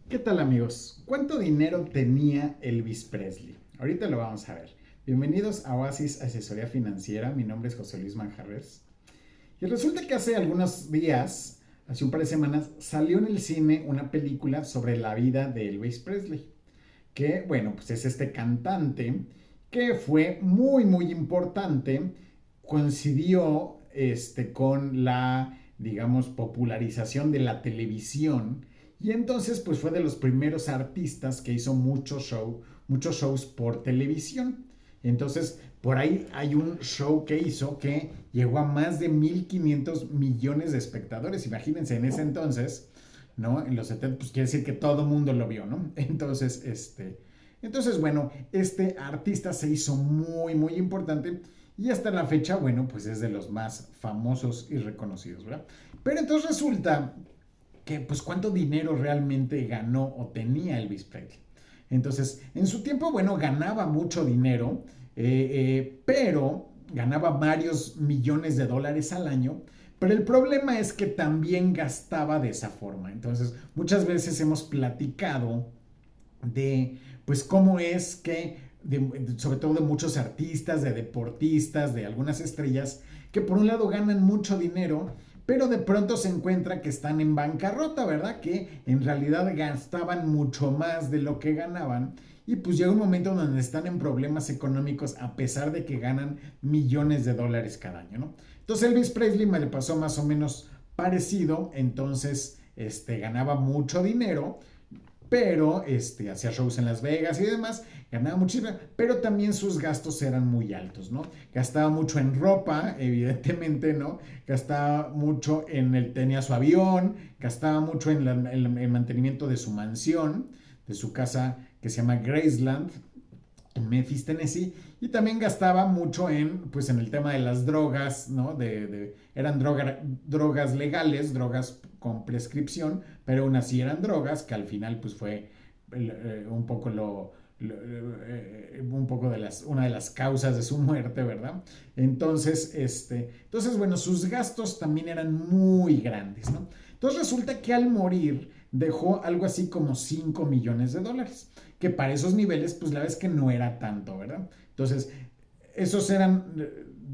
¿Qué tal amigos? ¿Cuánto dinero tenía Elvis Presley? Ahorita lo vamos a ver. Bienvenidos a Oasis Asesoría Financiera. Mi nombre es José Luis Manjarres. Y resulta que hace algunos días, hace un par de semanas, salió en el cine una película sobre la vida de Elvis Presley. Que, bueno, pues es este cantante que fue muy importante. Coincidió con la, digamos, popularización de la televisión y entonces pues fue de los primeros artistas que hizo muchos shows por televisión. Entonces por ahí hay un show que hizo que llegó a más de 1.500 millones de espectadores. Imagínense en ese entonces, ¿no? En los 70, pues quiere decir que todo el mundo lo vio, ¿no? Entonces, bueno, este artista se hizo muy importante y hasta la fecha, bueno, pues es de los más famosos y reconocidos, ¿verdad? Pero entonces resulta que, pues, cuánto dinero realmente ganó o tenía Elvis Presley. Entonces, en su tiempo, bueno, ganaba mucho dinero, pero ganaba varios millones de dólares al año. Pero el problema es que también gastaba de esa forma. Entonces, muchas veces hemos platicado de, pues, cómo es que, sobre todo de muchos artistas, de deportistas, de algunas estrellas, que por un lado ganan mucho dinero, pero de pronto se encuentra que están en bancarrota, ¿verdad? Que en realidad gastaban mucho más de lo que ganaban. Y pues llega un momento donde están en problemas económicos a pesar de que ganan millones de dólares cada año, ¿no? Entonces Elvis Presley me le pasó más o menos parecido. Entonces ganaba mucho dinero, pero hacía shows en Las Vegas y demás, ganaba muchísimo, pero también sus gastos eran muy altos, ¿no? Gastaba mucho en ropa, evidentemente, ¿no? Gastaba mucho tenía su avión, gastaba mucho en el mantenimiento de su mansión, de su casa que se llama Graceland, en Memphis, Tennessee, y también gastaba mucho pues, en el tema de las drogas, ¿no? Eran drogas legales, drogas con prescripción, pero aún así eran drogas, que al final pues fue un poco un poco una de las causas de su muerte, ¿verdad? Entonces, bueno, sus gastos también eran muy grandes, ¿no? Entonces resulta que al morir dejó algo así como 5 millones de dólares, que para esos niveles, pues la verdad es que no era tanto, ¿verdad? Entonces, esos eran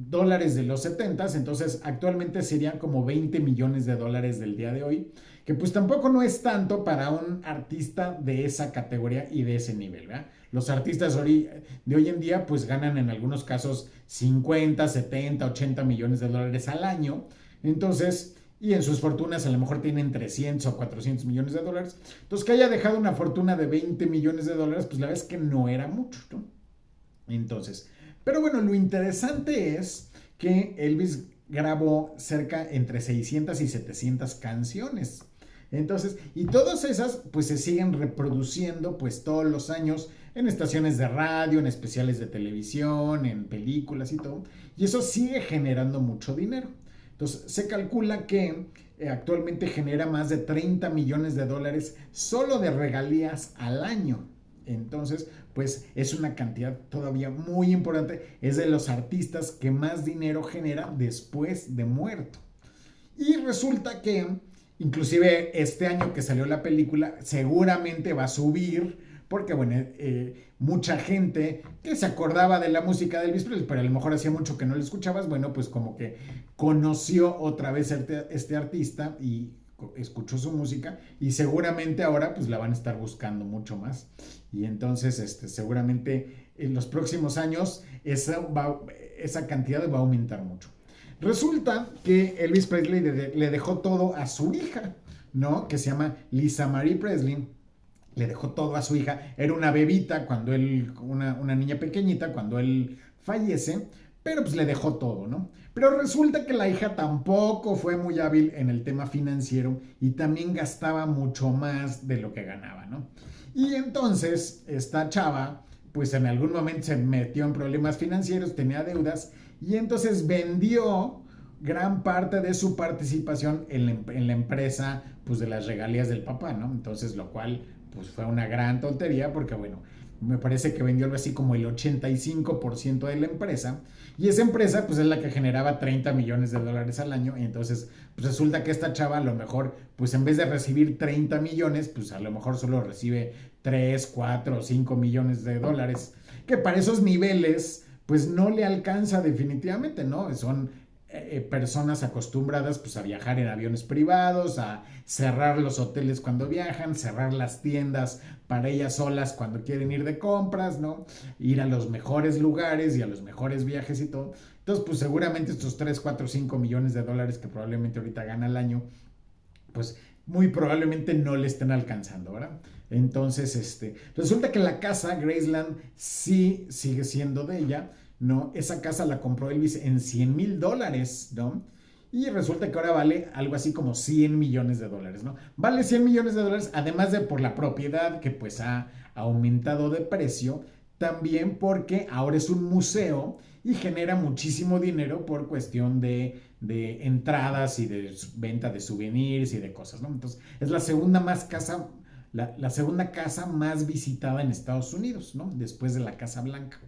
dólares de los 70, entonces actualmente serían como 20 millones de dólares del día de hoy, que pues tampoco no es tanto para un artista de esa categoría y de ese nivel, ¿verdad? Los artistas de hoy en día pues ganan en algunos casos 50, 70, 80 millones de dólares al año, entonces, y en sus fortunas a lo mejor tienen 300 o 400 millones de dólares, entonces que haya dejado una fortuna de 20 millones de dólares, pues la verdad es que no era mucho, ¿no? Entonces, pero bueno, lo interesante es que Elvis grabó cerca entre 600 y 700 canciones. Entonces, y todas esas pues se siguen reproduciendo pues todos los años en estaciones de radio, en especiales de televisión, en películas y todo. Y eso sigue generando mucho dinero. Entonces, se calcula que actualmente genera más de 30 millones de dólares solo de regalías al año. Entonces, pues es una cantidad todavía muy importante. Es de los artistas que más dinero genera después de muerto. Y resulta que, inclusive este año que salió la película, seguramente va a subir, porque bueno, mucha gente que se acordaba de la música de Elvis Presley, pero a lo mejor hacía mucho que no lo escuchabas, bueno, pues como que conoció otra vez este artista y escuchó su música y seguramente ahora pues la van a estar buscando mucho más y entonces seguramente en los próximos años esa cantidad va a aumentar mucho. Resulta que Elvis Presley le dejó todo a su hija, ¿no? Que se llama Lisa Marie Presley. Le dejó todo a su hija. Era una bebita cuando una niña pequeñita, cuando él fallece, pero pues le dejó todo, ¿no? Pero resulta que la hija tampoco fue muy hábil en el tema financiero y también gastaba mucho más de lo que ganaba, ¿no? Y entonces esta chava, pues en algún momento se metió en problemas financieros, tenía deudas y entonces vendió gran parte de su participación en la empresa, pues de las regalías del papá, ¿no? Entonces, lo cual, pues fue una gran tontería porque, bueno, me parece que vendió algo así como el 85% de la empresa, y esa empresa pues es la que generaba 30 millones de dólares al año. Y entonces pues resulta que esta chava a lo mejor pues en vez de recibir 30 millones pues a lo mejor solo recibe 3 4 o 5 millones de dólares, que para esos niveles pues no le alcanza definitivamente, ¿no? Son personas acostumbradas pues a viajar en aviones privados, a cerrar los hoteles cuando viajan, cerrar las tiendas para ellas solas cuando quieren ir de compras, ¿no? Ir a los mejores lugares y a los mejores viajes y todo. Entonces, pues seguramente estos 3 4 5 millones de dólares que probablemente ahorita gana al año, pues muy probablemente no le estén alcanzando, ¿verdad? Entonces, resulta que la casa, Graceland, sí sigue siendo de ella, ¿no? Esa casa la compró Elvis en $100,000, ¿no? Y resulta que ahora vale algo así como 100 millones de dólares, ¿no? Vale 100 millones de dólares, además de por la propiedad que pues ha aumentado de precio, también porque ahora es un museo y genera muchísimo dinero por cuestión de entradas y de venta de souvenirs y de cosas, ¿no? Entonces, es la segunda casa más visitada en Estados Unidos, ¿no? Después de la Casa Blanca.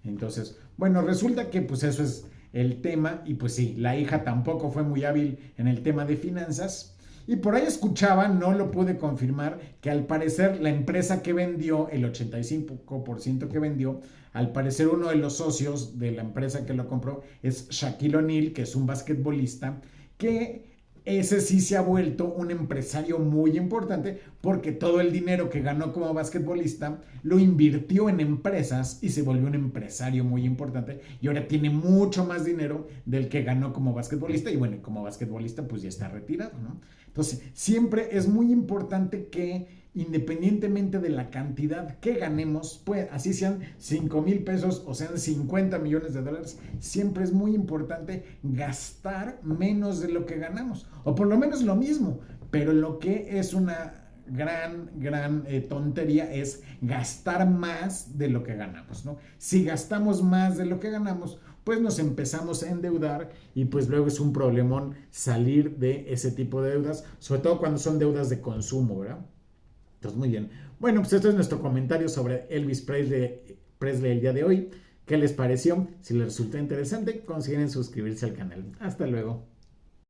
Entonces, bueno, resulta que pues eso es el tema. Y pues sí, la hija tampoco fue muy hábil en el tema de finanzas. Y por ahí escuchaba, no lo pude confirmar, que al parecer la empresa que vendió, el 85% que vendió, al parecer uno de los socios de la empresa que lo compró es Shaquille O'Neal, que es un basquetbolista, que ese sí se ha vuelto un empresario muy importante porque todo el dinero que ganó como basquetbolista lo invirtió en empresas y se volvió un empresario muy importante, y ahora tiene mucho más dinero del que ganó como basquetbolista. Y bueno, como basquetbolista pues ya está retirado, ¿no? Entonces siempre es muy importante que independientemente de la cantidad que ganemos, pues así sean 5,000 pesos o sean 50 millones de dólares, siempre es muy importante gastar menos de lo que ganamos, o por lo menos lo mismo. Pero lo que es una gran tontería es gastar más de lo que ganamos, ¿no? Si gastamos más de lo que ganamos, pues nos empezamos a endeudar, y pues luego es un problemón salir de ese tipo de deudas, sobre todo cuando son deudas de consumo, ¿verdad? Entonces, muy bien. Bueno, pues esto es nuestro comentario sobre Elvis Presley el día de hoy. ¿Qué les pareció? Si les resultó interesante, consideren suscribirse al canal. Hasta luego.